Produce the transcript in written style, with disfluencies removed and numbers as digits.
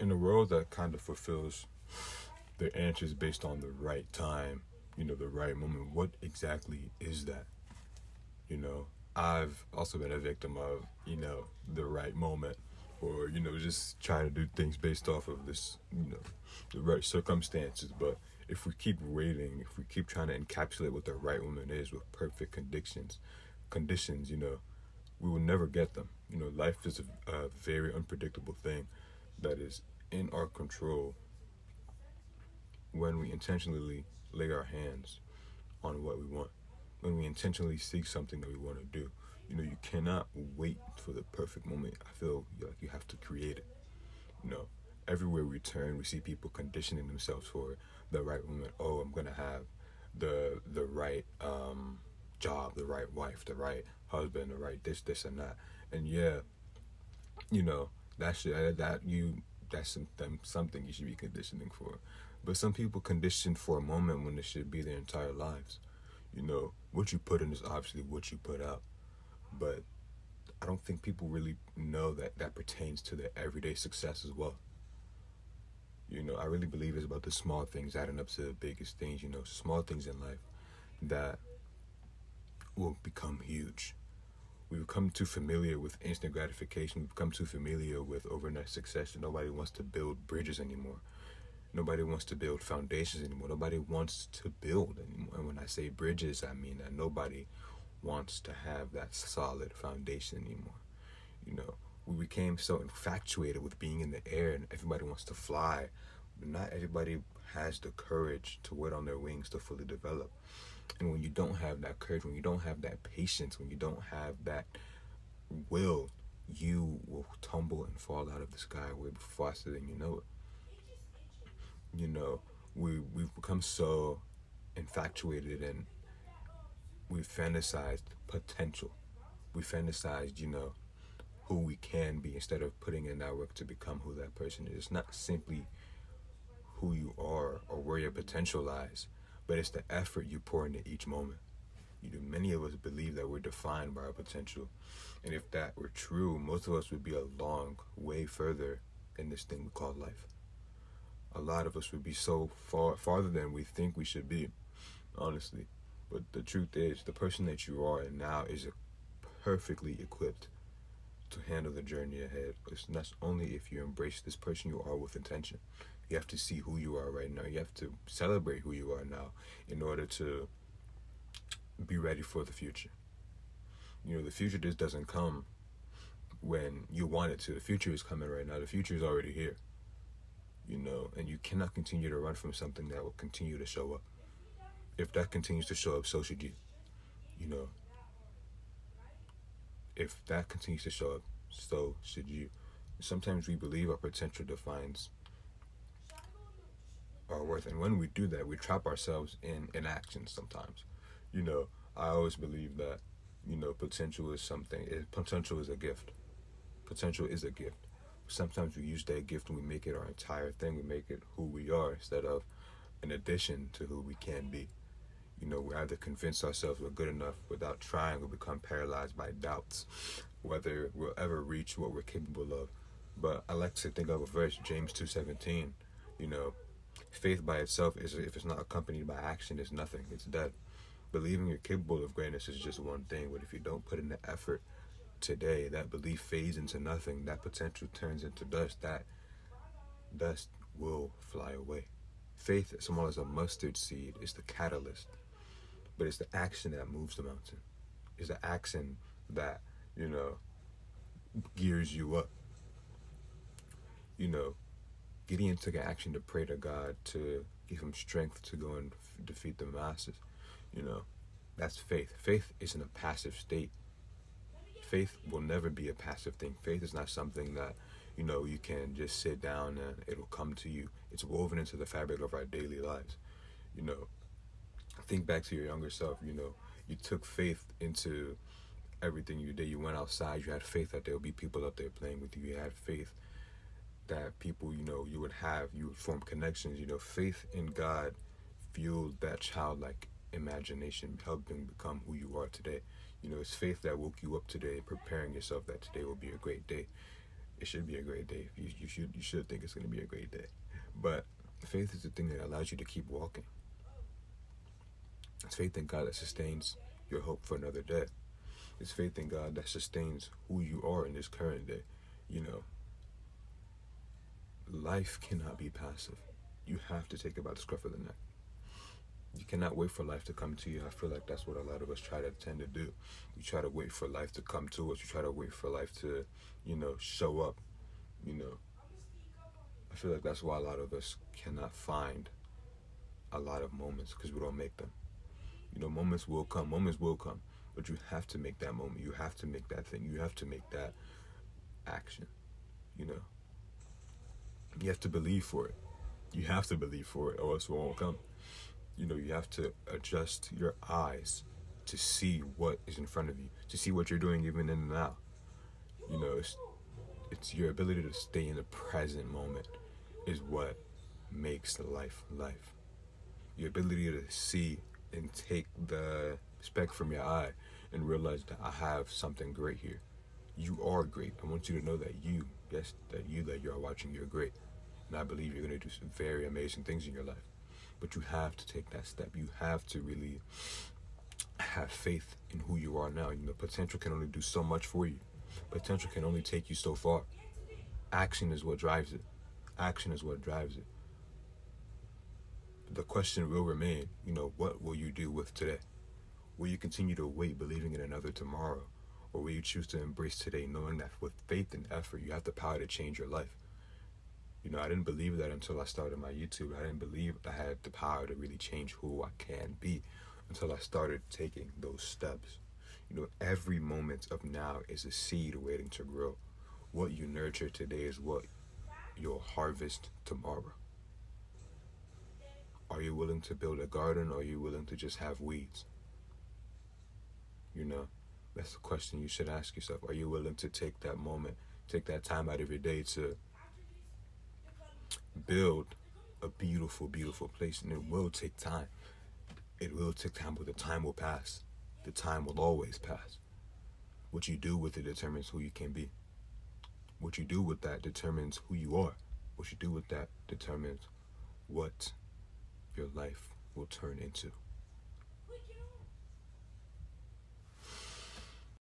in a world that kind of fulfills their answers based on the right time, the right moment, what exactly is that? You know, I've also been a victim of, the right moment, or, just trying to do things based off of this, the right circumstances. But if we keep waiting, if we keep trying to encapsulate what the right moment is with perfect conditions, we will never get them. Life is a very unpredictable thing that is in our control when we intentionally lay our hands on what we want, when we intentionally seek something that we want to do. You cannot wait for the perfect moment. I feel like you have to create it. You know, Everywhere we turn, we see people conditioning themselves for the right moment. Oh, I'm gonna have the right job, the right wife, the right husband, the right this, and that. And yeah, you know that's something you should be conditioning for. But some people condition for a moment when it should be their entire lives. What you put in is obviously what you put out. But I don't think people really know that that pertains to their everyday success as well. I really believe it's about the small things adding up to the biggest things. Small things in life that will become huge. We've become too familiar with instant gratification. We've become too familiar with overnight success, and nobody wants to build bridges anymore. Nobody wants to build foundations anymore. Nobody wants to build anymore. And when I say bridges, I mean that nobody wants to have that solid foundation anymore. You know, we became so infatuated with being in the air, and everybody wants to fly, but not everybody has the courage to wait on their wings to fully develop. And when you don't have that courage, when you don't have that patience, when you don't have that will, you will tumble and fall out of the sky way faster than you know it. We've become so infatuated, and we fantasized potential. We fantasized, who we can be, instead of putting in that work to become who that person is. It's not simply who you are or where your potential lies, but it's the effort you pour into each moment. Many of us believe that we're defined by our potential. And if that were true, most of us would be a long way further in this thing we call life. A lot of us would be so farther than we think we should be, honestly. But the truth is, the person that you are now is perfectly equipped to handle the journey ahead. That's only if you embrace this person you are with intention. You have to see who you are right now. You have to celebrate who you are now in order to be ready for the future. The future just doesn't come when you want it to. The future is coming right now. The future is already here. And you cannot continue to run from something that will continue to show up. If that continues to show up, so should you. If that continues to show up, so should you. Sometimes we believe our potential defines our worth, and when we do that, we trap ourselves in inaction sometimes. I always believe that, potential is potential is a gift. Potential is a gift. Sometimes we use that gift and we make it our entire thing. We make it who we are instead of an addition to who we can be. We either convince ourselves we're good enough without trying, or become paralyzed by doubts whether we'll ever reach what we're capable of. But I like to think of a verse, James 2:17. Faith by itself, if it's not accompanied by action, is nothing. It's dead. Believing you're capable of greatness is just one thing, but if you don't put in the effort today, that belief fades into nothing. That potential turns into dust. That dust will fly away. Faith, as small as a mustard seed, is the catalyst, but it's the action that moves the mountain. It's the action that, gears you up. Gideon took an action to pray to God to give him strength to go and defeat the masses. That's faith. Faith isn't a passive state. Faith will never be a passive thing. Faith is not something that, you can just sit down and it'll come to you. It's woven into the fabric of our daily lives. Think back to your younger self. You took faith into everything you did. You went outside. You had faith that there would be people out there playing with you. You had faith that people, you would form connections. Faith in God fueled that childlike imagination, helping become who you are today. It's faith that woke you up today, preparing yourself that today will be a great day. it should be a great day. You should think it's going to be a great day. But faith is the thing that allows you to keep walking. It's faith in God that sustains your hope for another day. It's faith in God that sustains who you are in this current day. You know, life cannot be passive. You have to take it by the scruff of the neck. You cannot wait for life to come to you. I feel like that's what a lot of us try to tend to do. We try to wait for life to come to us. We try to wait for life to, show up. I feel like that's why a lot of us cannot find a lot of moments, because we don't make them. Moments will come, but you have to make that moment. You have to make that thing. You have to make that action. You have to believe for it. You have to believe for it, or else it won't come. You have to adjust your eyes to see what is in front of you, to see what you're doing even in the now. It's your ability to stay in the present moment is what makes life life. Your ability to see and take the speck from your eye and realize that I have something great here. You are great. I want you to know that that you're watching, you're great. And I believe you're going to do some very amazing things in your life. But you have to take that step. You have to really have faith in who you are now. Potential can only do so much for you. Potential can only take you so far. Action is what drives it. Action is what drives it. The question will remain, what will you do with today? Will you continue to wait, believing in another tomorrow? Or will you choose to embrace today, knowing that with faith and effort, you have the power to change your life? I didn't believe that until I started my YouTube. I didn't believe I had the power to really change who I can be until I started taking those steps. Every moment of now is a seed waiting to grow. What you nurture today is what you'll harvest tomorrow. Are you willing to build a garden, or are you willing to just have weeds? That's the question you should ask yourself. Are you willing to take that moment, take that time out of your day to build a beautiful, beautiful place? And it will take time. It will take time, but the time will pass. The time will always pass. What you do with it determines who you can be. What you do with that determines who you are. What you do with that determines what your life will turn into.